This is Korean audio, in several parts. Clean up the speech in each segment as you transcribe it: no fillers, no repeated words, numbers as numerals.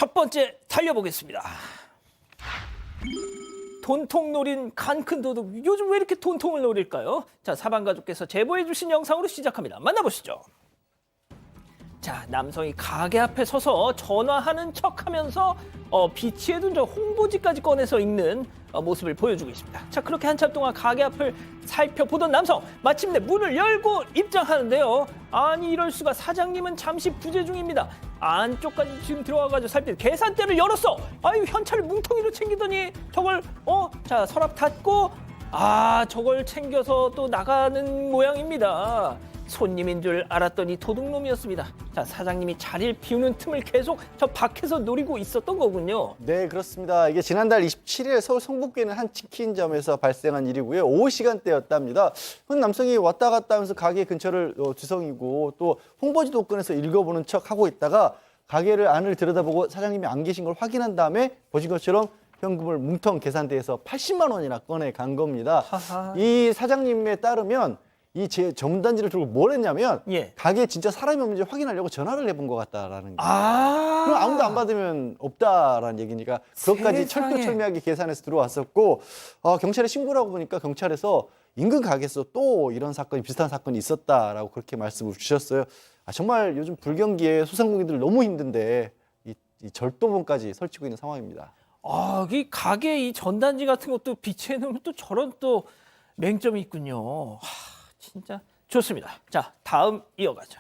첫 번째 달려보겠습니다. 돈통 노린 간큰 도둑. 요즘 왜 이렇게 돈통을 노릴까요? 자, 사방가족께서 제보해 주신 영상으로 시작합니다. 만나보시죠. 자, 남성이 가게 앞에 서서 전화하는 척하면서 비치에 둔 저 홍보지까지 꺼내서 읽는 모습을 보여주고 있습니다. 자, 그렇게 한참 동안 가게 앞을 살펴보던 남성, 마침내 문을 열고 입장하는데요. 아니, 이럴 수가. 사장님은 잠시 부재 중입니다. 안쪽까지 지금 들어와가지고 살필 계산대를 열었어. 아유, 현찰을 뭉텅이로 챙기더니 저걸 자, 서랍 닫고 저걸 챙겨서 또 나가는 모양입니다. 손님인 줄 알았더니 도둑놈이었습니다. 자, 사장님이 자리를 비우는 틈을 계속 저 밖에서 노리고 있었던 거군요. 네, 그렇습니다. 이게 지난달 27일 서울 성북구에 있는 한 치킨점에서 발생한 일이고요. 오후 시간대였답니다. 한 남성이 왔다 갔다 하면서 가게 근처를 뒤성이고 또 홍보지도 꺼내서 읽어보는 척 하고 있다가 가게를 안을 들여다보고 사장님이 안 계신 걸 확인한 다음에 보신 것처럼 현금을 뭉텅 계산대에서 80만 원이나 꺼내 간 겁니다. 하하. 이 사장님에 따르면 이 제 전단지를 들고 뭘 했냐면 예. 가게에 진짜 사람이 없는지 확인하려고 전화를 해본 것 같다라는 거. 아, 그럼 아무도 안 받으면 없다라는 얘기니까 그것까지 세상에. 철두철미하게 계산해서 들어왔었고 경찰에 신고를 하고 보니까 경찰에서 인근 가게에서 또 이런 사건이 비슷한 사건이 있었다라고 그렇게 말씀을 주셨어요. 정말 요즘 불경기에 소상공인들 너무 힘든데 이 절도범까지 설치고 있는 상황입니다. 이 가게 이 전단지 같은 것도 비치해 놓으면 또 저런 또 맹점이 있군요. 진짜 좋습니다. 자, 다음 이어가죠.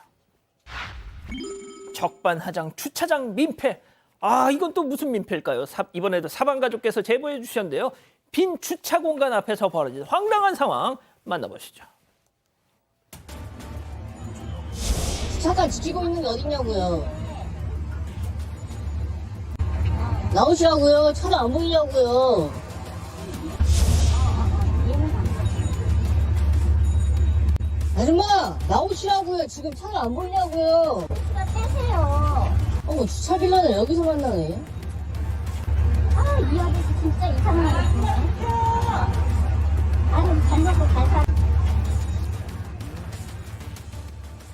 적반하장 주차장 민폐. 이건 또 무슨 민폐일까요? 이번에도 사방가족께서 제보해 주셨는데요. 빈 주차 공간 앞에서 벌어진 황당한 상황 만나보시죠. 잠깐 지키고 있는 게 어딨냐고요. 나오시라고요. 차도 안 보이냐고요. 아줌마 나오시라고요. 지금 차를 안 보이냐고요. 차 떼세요. 주차 빌라는 여기서 만나네. 이 아저씨 진짜 이상한 아저씨네. 아유, 밥 먹고 갈 사.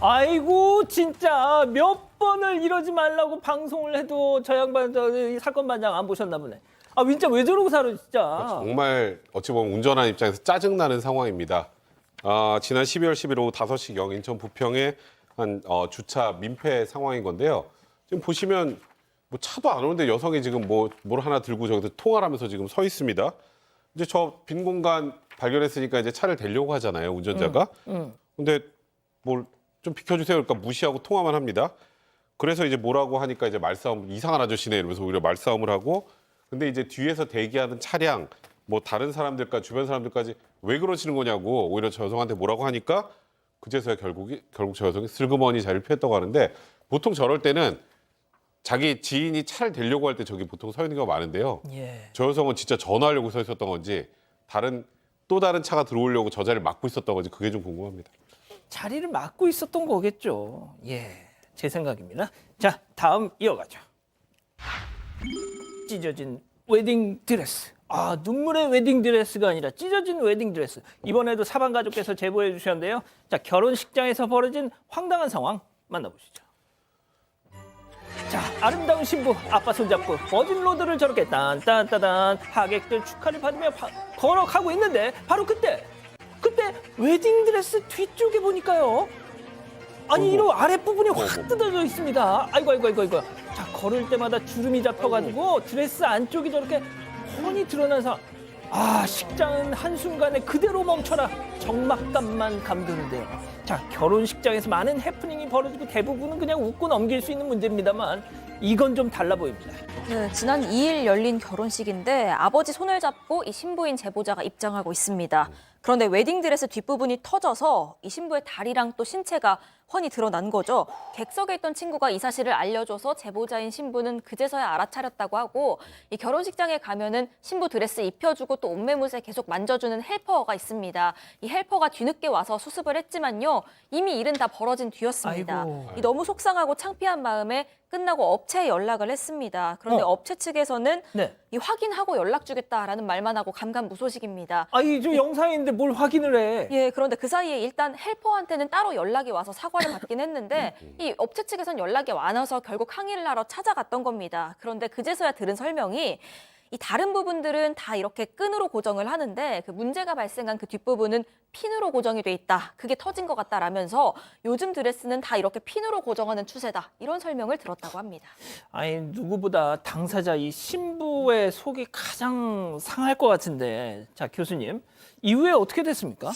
아이고, 진짜 몇 번을 이러지 말라고 방송을 해도 저 양반 이 사건 반장 안 보셨나 보네. 진짜 왜 저러고 살아 진짜. 정말 어찌 보면 운전하는 입장에서 짜증나는 상황입니다. 지난 12월 10일 오후 5시경 인천 부평의 한 주차 민폐 상황인 건데요. 지금 보시면 뭐 차도 안 오는데 여성이 지금 뭘 하나 들고 저기서 통화를 하면서 지금 서 있습니다. 이제 저 빈 공간 발견했으니까 이제 차를 대려고 하잖아요, 운전자가. 근데 뭘 좀 비켜주세요. 그러니까 무시하고 통화만 합니다. 그래서 이제 뭐라고 하니까 이제 말싸움, 이상한 아저씨네 이러면서 오히려 말싸움을 하고, 근데 이제 뒤에서 대기하는 차량, 뭐 다른 사람들까지, 주변 사람들까지 왜 그러시는 거냐고 오히려 저 여성한테 뭐라고 하니까 그제서야 결국 저 여성이 슬그머니 자리를 피했다고 하는데, 보통 저럴 때는 자기 지인이 차를 대려고 할 때 저기 보통 서 있는 경우가 많은데요. 예. 저 여성은 진짜 전화하려고 서 있었던 건지 또 다른 차가 들어오려고 저 자리를 막고 있었던 건지 그게 좀 궁금합니다. 자리를 막고 있었던 거겠죠. 예, 제 생각입니다. 자, 다음 이어가죠. 찢어진 웨딩 드레스. 눈물의 웨딩 드레스가 아니라 찢어진 웨딩 드레스. 이번에도 사방가족께서 제보해 주셨는데요. 자, 결혼식장에서 벌어진 황당한 상황 만나보시죠. 자, 아름다운 신부 아빠 손잡고 버진로드를 저렇게 딴딴따단 하객들 축하를 받으며 걸어가고 있는데 바로 그때 웨딩드레스 뒤쪽에 보니까요. 이런 아랫부분이 확 뜯어져 있습니다. 아이고. 자, 걸을 때마다 주름이 잡혀가지고 드레스 안쪽이 저렇게 훤히 드러난 상황. 식장은 한순간에 그대로 멈춰라. 적막감만 감도는데요. 자, 결혼식장에서 많은 해프닝이 벌어지고 대부분은 그냥 웃고 넘길 수 있는 문제입니다만 이건 좀 달라 보입니다. 네, 지난 2일 열린 결혼식인데 아버지 손을 잡고 이 신부인 제보자가 입장하고 있습니다. 그런데 웨딩드레스 뒷부분이 터져서 이 신부의 다리랑 또 신체가 훤히 드러난 거죠. 객석에 있던 친구가 이 사실을 알려줘서 제보자인 신부는 그제서야 알아차렸다고 하고, 이 결혼식장에 가면은 신부 드레스 입혀주고 또 옷매무새 계속 만져주는 헬퍼가 있습니다. 이 헬퍼가 뒤늦게 와서 수습을 했지만요, 이미 일은 다 벌어진 뒤였습니다. 이 너무 속상하고 창피한 마음에 끝나고 업체에 연락을 했습니다. 그런데 업체 측에서는 네. 이 확인하고 연락 주겠다라는 말만 하고 감감무소식입니다. 저 영상인데 있는데 뭘 확인을 해? 예, 그런데 그 사이에 일단 헬퍼한테는 따로 연락이 와서 사과를 받긴 했는데 이 업체 측에선 연락이 안 와서 결국 항의를 하러 찾아갔던 겁니다. 그런데 그제서야 들은 설명이 이 다른 부분들은 다 이렇게 끈으로 고정을 하는데 그 문제가 발생한 그 뒷부분은 핀으로 고정이 돼 있다. 그게 터진 것 같다라면서 요즘 드레스는 다 이렇게 핀으로 고정하는 추세다. 이런 설명을 들었다고 합니다. 아니 누구보다 당사자 이 신부의 속이 가장 상할 것 같은데, 자 교수님 이후에 어떻게 됐습니까?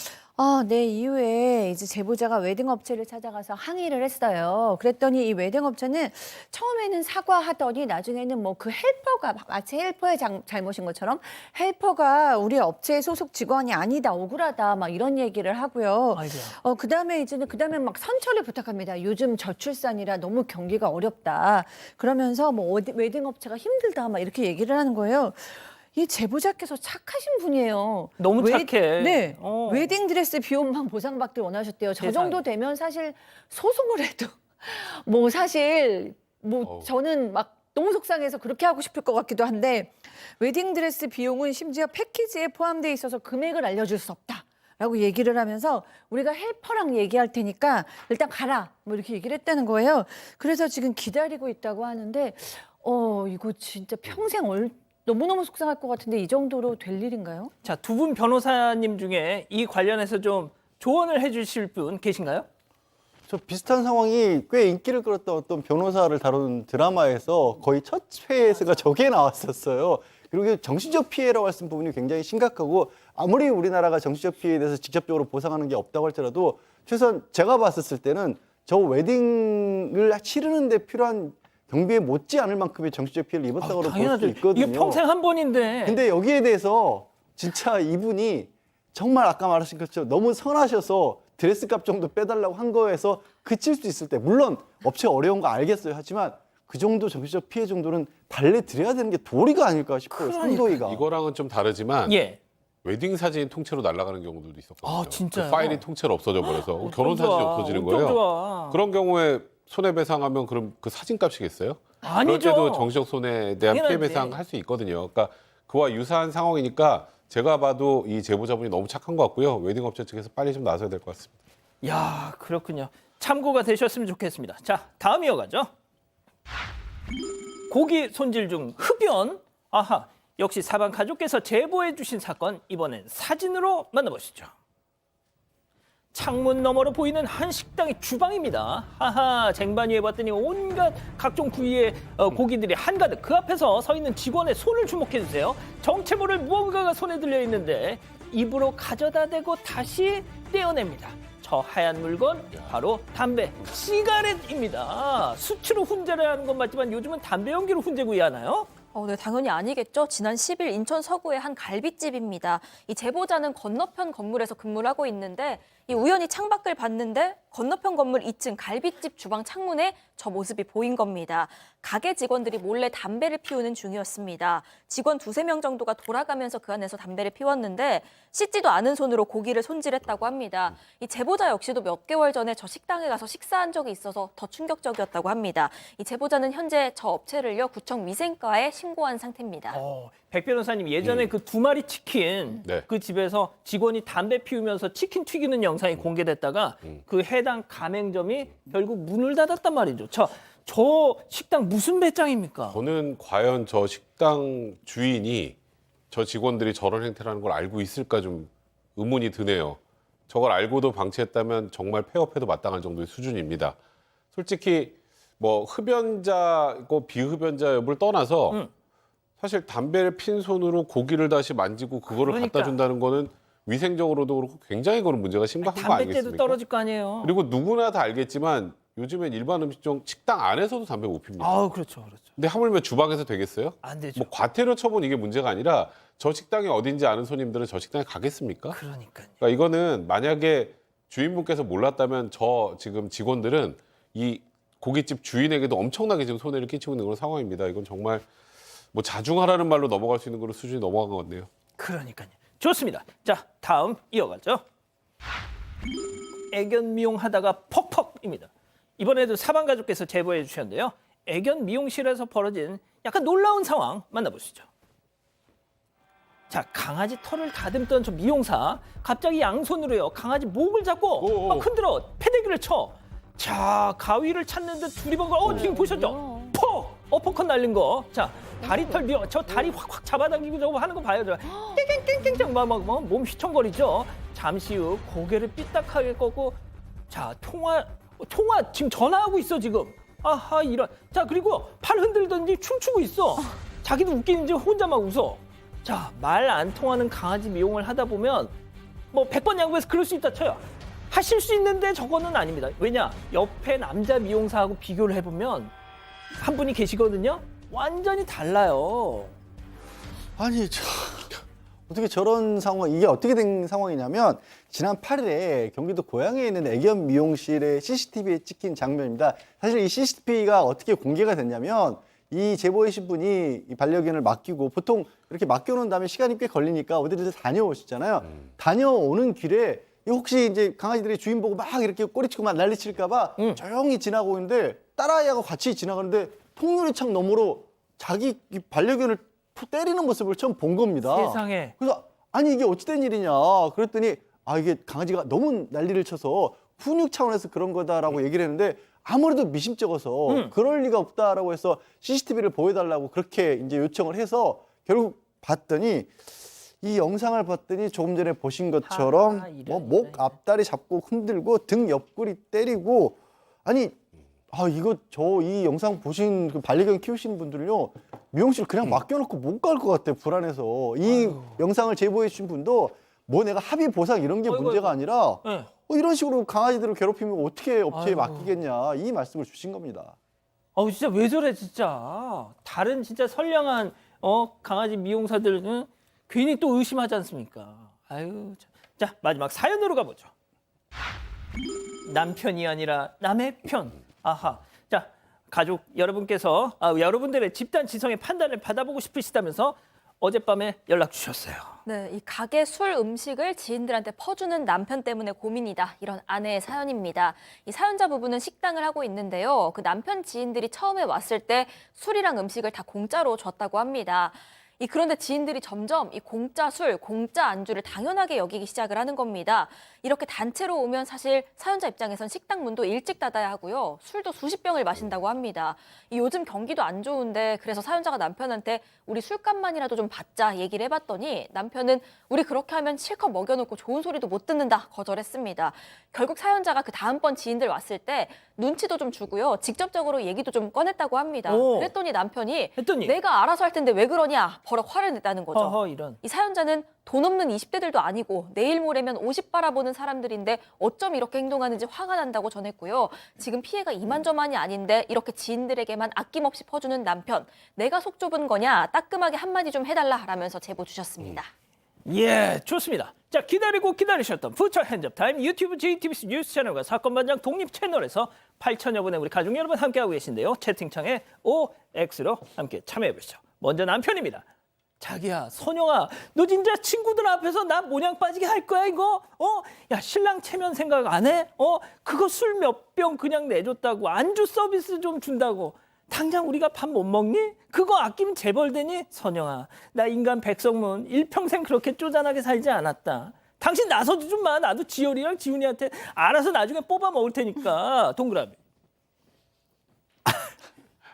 네, 이후에 이제 제보자가 웨딩 업체를 찾아가서 항의를 했어요. 그랬더니 이 웨딩 업체는 처음에는 사과하더니 나중에는 뭐 그 헬퍼가 마치 헬퍼의 잘못인 것처럼 헬퍼가 우리 업체 소속 직원이 아니다, 억울하다, 막 이런 얘기를 하고요. 아이고야. 그다음에 막 선처를 부탁합니다. 요즘 저출산이라 너무 경기가 어렵다. 그러면서 뭐 웨딩 업체가 힘들다, 막 이렇게 얘기를 하는 거예요. 이 제보자께서 착하신 분이에요. 너무 착해. 네. 어. 웨딩 드레스 비용만 보상받길 원하셨대요. 저 세상에. 정도 되면 사실 소송을 해도 뭐 사실 뭐 저는 막 너무 속상해서 그렇게 하고 싶을 것 같기도 한데 웨딩 드레스 비용은 심지어 패키지에 포함되어 있어서 금액을 알려줄 수 없다. 라고 얘기를 하면서 우리가 헬퍼랑 얘기할 테니까 일단 가라. 뭐 이렇게 얘기를 했다는 거예요. 그래서 지금 기다리고 있다고 하는데 이거 진짜 평생 너무너무 속상할 것 같은데 이 정도로 될 일인가요? 자, 두 분 변호사님 중에 이 관련해서 좀 조언을 해주실 분 계신가요? 저 비슷한 상황이 꽤 인기를 끌었던 어떤 변호사를 다룬 드라마에서 거의 첫 회에서가 저게 나왔었어요. 그리고 정신적 피해라고 했던 부분이 굉장히 심각하고 아무리 우리나라가 정신적 피해에 대해서 직접적으로 보상하는 게 없다고 할지라도 최소한 제가 봤었을 때는 저 웨딩을 치르는 데 필요한 경비에 못지 않을 만큼의 정신적 피해를 입었다고 볼 당연하죠. 수 있거든요. 이게 평생 한 번인데. 근데 여기에 대해서 진짜 이분이 정말 아까 말하신 것처럼 너무 선하셔서 드레스 값 정도 빼달라고 한 거에서 그칠 수 있을 때 물론 업체 어려운 거 알겠어요. 하지만 그 정도 정신적 피해 정도는 달래드려야 되는 게 도리가 아닐까 싶어요. 선도위가. 이거랑은 좀 다르지만 예. 웨딩 사진이 통째로 날아가는 경우들도 있었거든요. 아, 진짜요? 그 파일이 통째로 없어져 버려서 결혼 어쩜 사진이 좋아. 없어지는 어쩜 거예요. 좋아. 그런 경우에 손해배상하면 그럼 그 사진값이겠어요? 아니죠. 그럴 때도 정신적 손해에 대한 피해 당연하지. 배상 할 수 있거든요. 그러니까 그와 유사한 상황이니까 제가 봐도 이 제보자분이 너무 착한 것 같고요. 웨딩 업체 측에서 빨리 좀 나서야 될 것 같습니다. 야, 그렇군요. 참고가 되셨으면 좋겠습니다. 자, 다음 이어가죠. 고기 손질 중 흡연. 아하, 역시 사방 가족께서 제보해 주신 사건, 이번엔 사진으로 만나보시죠. 창문 너머로 보이는 한 식당의 주방입니다. 하하, 쟁반위에 봤더니 온갖 각종 부위의 고기들이 한가득. 그 앞에서 서 있는 직원의 손을 주목해 주세요. 정체 모를 무언가가 손에 들려 있는데 입으로 가져다 대고 다시 떼어냅니다. 저 하얀 물건 바로 담배, 시가렛입니다. 수치로 훈제를 하는 건 맞지만 요즘은 담배 연기로 훈제 구이하나요? 네, 당연히 아니겠죠. 지난 10일 인천 서구의 한 갈비집입니다. 이 제보자는 건너편 건물에서 근무를 하고 있는데 이 우연히 창밖을 봤는데 건너편 건물 2층 갈비집 주방 창문에 저 모습이 보인 겁니다. 가게 직원들이 몰래 담배를 피우는 중이었습니다. 직원 2-3명 정도가 돌아가면서 그 안에서 담배를 피웠는데 씻지도 않은 손으로 고기를 손질했다고 합니다. 이 제보자 역시도 몇 개월 전에 저 식당에 가서 식사한 적이 있어서 더 충격적이었다고 합니다. 이 제보자는 현재 저 업체를요 구청 위생과에 신고한 상태입니다. 백 변호사님 예전에 그 2마리 치킨 네. 그 집에서 직원이 담배 피우면서 치킨 튀기는 영상이 공개됐다가 그 해당 가맹점이 결국 문을 닫았단 말이죠. 저 식당 무슨 배짱입니까? 저는 과연 저 식당 주인이 저 직원들이 저런 행태를 하는 걸 알고 있을까 좀 의문이 드네요. 저걸 알고도 방치했다면 정말 폐업해도 마땅할 정도의 수준입니다. 솔직히 뭐 흡연자고 비흡연자 여부를 떠나서 사실 담배를 핀 손으로 고기를 다시 만지고 그거를 그러니까. 갖다 준다는 거는 위생적으로도 그렇고 굉장히 그런 문제가 심각한 거 담배때도 아니겠습니까? 떨어질 거 아니에요. 그리고 누구나 다 알겠지만 요즘엔 일반 음식점 식당 안에서도 담배 못 핍니다. 그렇죠. 근데 하물며 주방에서 되겠어요? 안 되죠. 뭐 과태료 처분 이게 문제가 아니라 저 식당이 어딘지 아는 손님들은 저 식당에 가겠습니까? 그러니까요. 그러니까 이거는 만약에 주인분께서 몰랐다면 저 지금 직원들은 이 고깃집 주인에게도 엄청나게 지금 손해를 끼치고 있는 그런 상황입니다. 이건 정말 뭐 자중하라는 말로 넘어갈 수 있는 그런 수준이 넘어간 것 같네요. 그러니까요. 좋습니다. 자, 다음 이어가죠. 애견 미용하다가 퍽퍽입니다. 이번에도 사방 가족께서 제보해 주셨는데요. 애견 미용실에서 벌어진 약간 놀라운 상황 만나보시죠. 자, 강아지 털을 다듬던 저 미용사 갑자기 양손으로요 강아지 목을 잡고 막 흔들어 패대기를 쳐. 자, 가위를 찾는 듯 두리번거. 지금 보셨죠? 퍽! 어퍼컷 날린 거. 자, 다리털 미어 저 다리 확확 잡아당기고 저거 하는 거 봐요. 저 땡땡땡땡 막몸 휘청거리죠. 잠시 후 고개를 삐딱하게 꺾고 자, 통화 지금 전화하고 있어 지금. 아하 이런. 자, 그리고 팔 흔들던지 춤추고 있어. 자기도 웃기는지 혼자 막 웃어. 자, 말 안 통하는 강아지 미용을 하다 보면 뭐 100번 양보해서 그럴 수 있다 쳐요. 하실 수 있는데 저거는 아닙니다. 왜냐? 옆에 남자 미용사하고 비교를 해보면 한 분이 계시거든요. 완전히 달라요. 아니, 어떻게 저런 상황, 이게 어떻게 된 상황이냐면 지난 8일에 경기도 고양시에 있는 애견 미용실의 CCTV에 찍힌 장면입니다. 사실 이 CCTV가 어떻게 공개가 됐냐면 이 제보해주신 분이 이 반려견을 맡기고 보통 이렇게 맡겨놓은 다음에 시간이 꽤 걸리니까 어디를 다녀오시잖아요. 다녀오는 길에 혹시 이제 강아지들이 주인 보고 막 이렇게 꼬리치고 막 난리칠까봐 조용히 지나고 있는데 딸아이하고 같이 지나가는데 통유리창 너머로 자기 이 반려견을 때리는 모습을 처음 본 겁니다. 세상에. 그래서 아니 이게 어찌된 일이냐 그랬더니 아 이게 강아지가 너무 난리를 쳐서 훈육 차원에서 그런 거다라고 얘기를 했는데 아무래도 미심쩍어서 그럴 리가 없다라고 해서 CCTV를 보여달라고 그렇게 이제 요청을 해서 결국 봤더니 이 영상을 봤더니 조금 전에 보신 것처럼 뭐 목 앞다리 잡고 흔들고 등 옆구리 때리고 아니 이거 이 영상 보신 그 반려견 키우시는 분들은요 미용실 그냥 맡겨놓고 못 갈 것 같아요. 불안해서 이 영상을 제보해 주신 분도 뭐 내가 합의 보상 이런 게 문제가 아니라 네. 이런 식으로 강아지들을 괴롭히면 어떻게 업체에 맡기겠냐 이 말씀을 주신 겁니다. 진짜 왜 저래 진짜. 다른 진짜 선량한 강아지 미용사들은 괜히 또 의심하지 않습니까? 아유, 참. 자, 마지막 사연으로 가보죠. 남편이 아니라 남의 편. 아하. 자, 가족 여러분께서 여러분들의 집단 지성의 판단을 받아보고 싶으시다면서 어젯밤에 연락 주셨어요. 네, 이 가게 술 음식을 지인들한테 퍼주는 남편 때문에 고민이다. 이런 아내의 사연입니다. 이 사연자 부부는 식당을 하고 있는데요. 그 남편 지인들이 처음에 왔을 때 술이랑 음식을 다 공짜로 줬다고 합니다. 그런데 지인들이 점점 이 공짜 술, 공짜 안주를 당연하게 여기기 시작을 하는 겁니다. 이렇게 단체로 오면 사실 사연자 입장에선 식당 문도 일찍 닫아야 하고요. 술도 수십 병을 마신다고 합니다. 요즘 경기도 안 좋은데 그래서 사연자가 남편한테 우리 술값만이라도 좀 받자 얘기를 해봤더니 남편은 우리 그렇게 하면 실컷 먹여놓고 좋은 소리도 못 듣는다 거절했습니다. 결국 사연자가 그 다음번 지인들 왔을 때 눈치도 좀 주고요. 직접적으로 얘기도 좀 꺼냈다고 합니다. 그랬더니 남편이 내가 알아서 할 텐데 왜 그러냐 버럭 화를 냈다는 거죠. 이런. 이 사연자는 돈 없는 20대들도 아니고 내일 모레면 50 바라보는 사람들인데 어쩜 이렇게 행동하는지 화가 난다고 전했고요. 지금 피해가 이만저만이 아닌데 이렇게 지인들에게만 아낌없이 퍼주는 남편. 내가 속 좁은 거냐 따끔하게 한마디 좀 해달라라면서 제보 주셨습니다. 예, 좋습니다. 자, 기다리고 기다리셨던 부처 핸즈업 타임 유튜브 JTBC 뉴스 채널과 사건 반장 독립 채널에서 8천여 분의 우리 가족 여러분 함께하고 계신데요. 채팅창에 OX로 함께 참여해 보시죠. 먼저 남편입니다. 자기야, 선영아, 너 진짜 친구들 앞에서 나 모냥 빠지게 할 거야 이거? 야, 신랑 체면 생각 안 해? 그거 술 몇 병 그냥 내줬다고 안주 서비스 좀 준다고. 당장 우리가 밥 못 먹니? 그거 아끼면 재벌되니? 선영아, 나 인간 백성문 일평생 그렇게 쪼잔하게 살지 않았다. 당신 나서도 좀 마. 나도 지열이랑 지훈이한테 알아서 나중에 뽑아 먹을 테니까. 동그라미.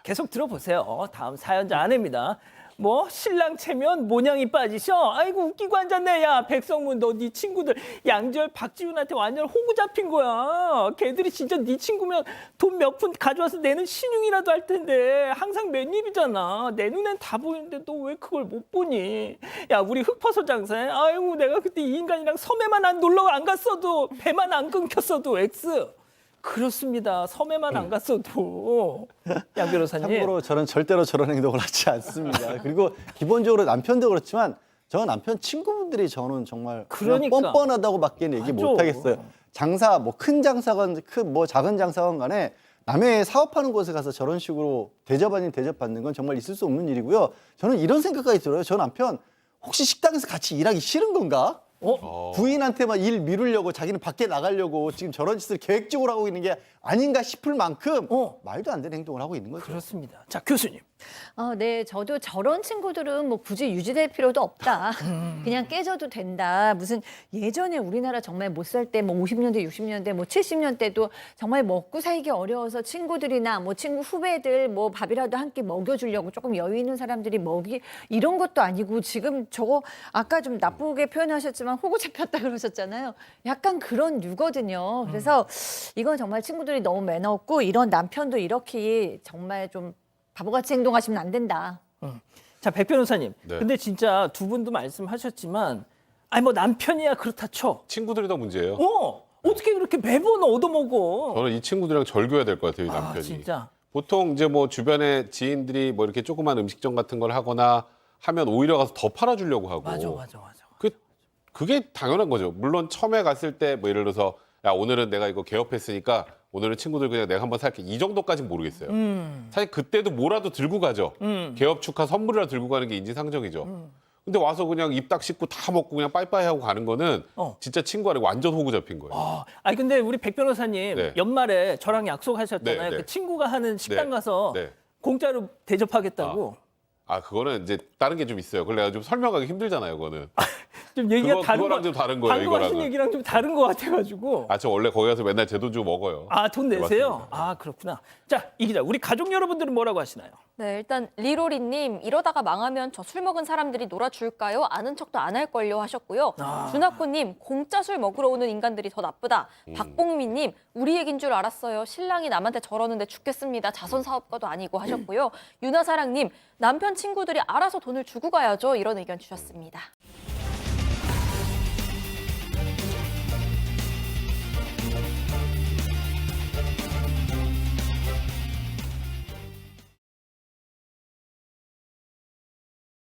계속 들어보세요. 다음 사연자 아내입니다. 뭐 신랑 체면 모냥이 빠지셔? 아이고 웃기고 앉았네. 야, 백성문 너 네 친구들 양절 박지훈한테 완전 호구 잡힌 거야. 걔들이 진짜 네 친구면 돈 몇 푼 가져와서 내는 신용이라도 할 텐데 항상 맨입이잖아. 내 눈엔 다 보이는데 너 왜 그걸 못 보니? 야, 우리 흑퍼소 장사해. 아이고 내가 그때 이 인간이랑 섬에만 안 놀러 안 갔어도 배만 안 끊겼어도 X. 그렇습니다. 섬에만 안 갔어도. 양 변호사님. 참고로 저는 절대로 저런 행동을 하지 않습니다. 그리고 기본적으로 남편도 그렇지만 저 남편 친구분들이 저는 정말 그냥 뻔뻔하다고밖에 얘기 못 하겠어요. 장사 뭐 큰 장사건 뭐 작은 장사건 간에 남의 사업하는 곳에 가서 저런 식으로 대접 아닌 대접받는 건 정말 있을 수 없는 일이고요. 저는 이런 생각까지 들어요. 저 남편 혹시 식당에서 같이 일하기 싫은 건가? 부인한테만 일 미루려고 자기는 밖에 나가려고 지금 저런 짓을 계획적으로 하고 있는 게 아닌가 싶을 만큼 말도 안 되는 행동을 하고 있는 거죠. 그렇습니다. 자, 교수님. 네, 저도 저런 친구들은 뭐 굳이 유지될 필요도 없다. 그냥 깨져도 된다. 무슨 예전에 우리나라 정말 못 살 때 뭐 50년대, 60년대, 뭐 70년대도 정말 먹고 살기 어려워서 친구들이나 뭐 친구 후배들 뭐 밥이라도 한 끼 먹여주려고 조금 여유 있는 사람들이 이런 것도 아니고 지금 저거 아까 좀 나쁘게 표현하셨지만 호구 잡혔다 그러셨잖아요. 약간 그런 류거든요. 그래서 이건 정말 친구들이 너무 매너 없고 이런 남편도 이렇게 정말 좀 바보같이 행동하시면 안 된다. 자, 백 변호사님. 네. 근데 진짜 두 분도 말씀하셨지만 아니 뭐 남편이야 그렇다 쳐. 친구들이 더 문제예요. 어떻게 그렇게 매번 얻어먹어? 저는 이 친구들이랑 절교해야 될 것 같아요, 이 아, 남편이. 진짜. 보통 이제 뭐 주변에 지인들이 뭐 이렇게 조그만 음식점 같은 걸 하거나 하면 오히려 가서 더 팔아주려고 하고. 맞아. 그게 당연한 거죠. 물론 처음에 갔을 때 뭐 예를 들어서 야, 오늘은 내가 이거 개업했으니까 오늘은 친구들 그냥 내가 한번 살게. 이 정도까지는 모르겠어요. 사실 그때도 뭐라도 들고 가죠. 개업 축하 선물이라도 들고 가는 게 인지상정이죠. 근데 와서 그냥 입 딱 씻고 다 먹고 그냥 빠이빠이 하고 가는 거는 진짜 친구 아니고 완전 호구 잡힌 거예요. 아니 근데 우리 백 변호사님 네. 연말에 저랑 약속하셨잖아요. 네, 네. 그 친구가 하는 식당 네, 가서 네. 공짜로 대접하겠다고. 그거는 이제 다른 게 좀 있어요. 그걸 내가 좀 설명하기 힘들잖아요, 그거는. 좀 얘기가 다른 그거랑 좀 다른 거예요, 방금 하신 이거랑은. 얘기랑 좀 다른 것 같아가지고. 저 원래 거기 가서 맨날 제 돈 주고 먹어요. 돈 내세요? 맞습니다. 그렇구나. 자, 이 기자, 우리 가족 여러분들은 뭐라고 하시나요? 네, 일단 리로리님 이러다가 망하면 저 술 먹은 사람들이 놀아줄까요? 아는 척도 안 할걸요 하셨고요. 준하코님 공짜 술 먹으러 오는 인간들이 더 나쁘다. 박봉미님 우리 얘긴 줄 알았어요. 신랑이 남한테 저러는데 죽겠습니다. 자선 사업가도 아니고 하셨고요. 유나사랑님 남편 친구들이 알아서 돈을 주고 가야죠. 이런 의견 주셨습니다.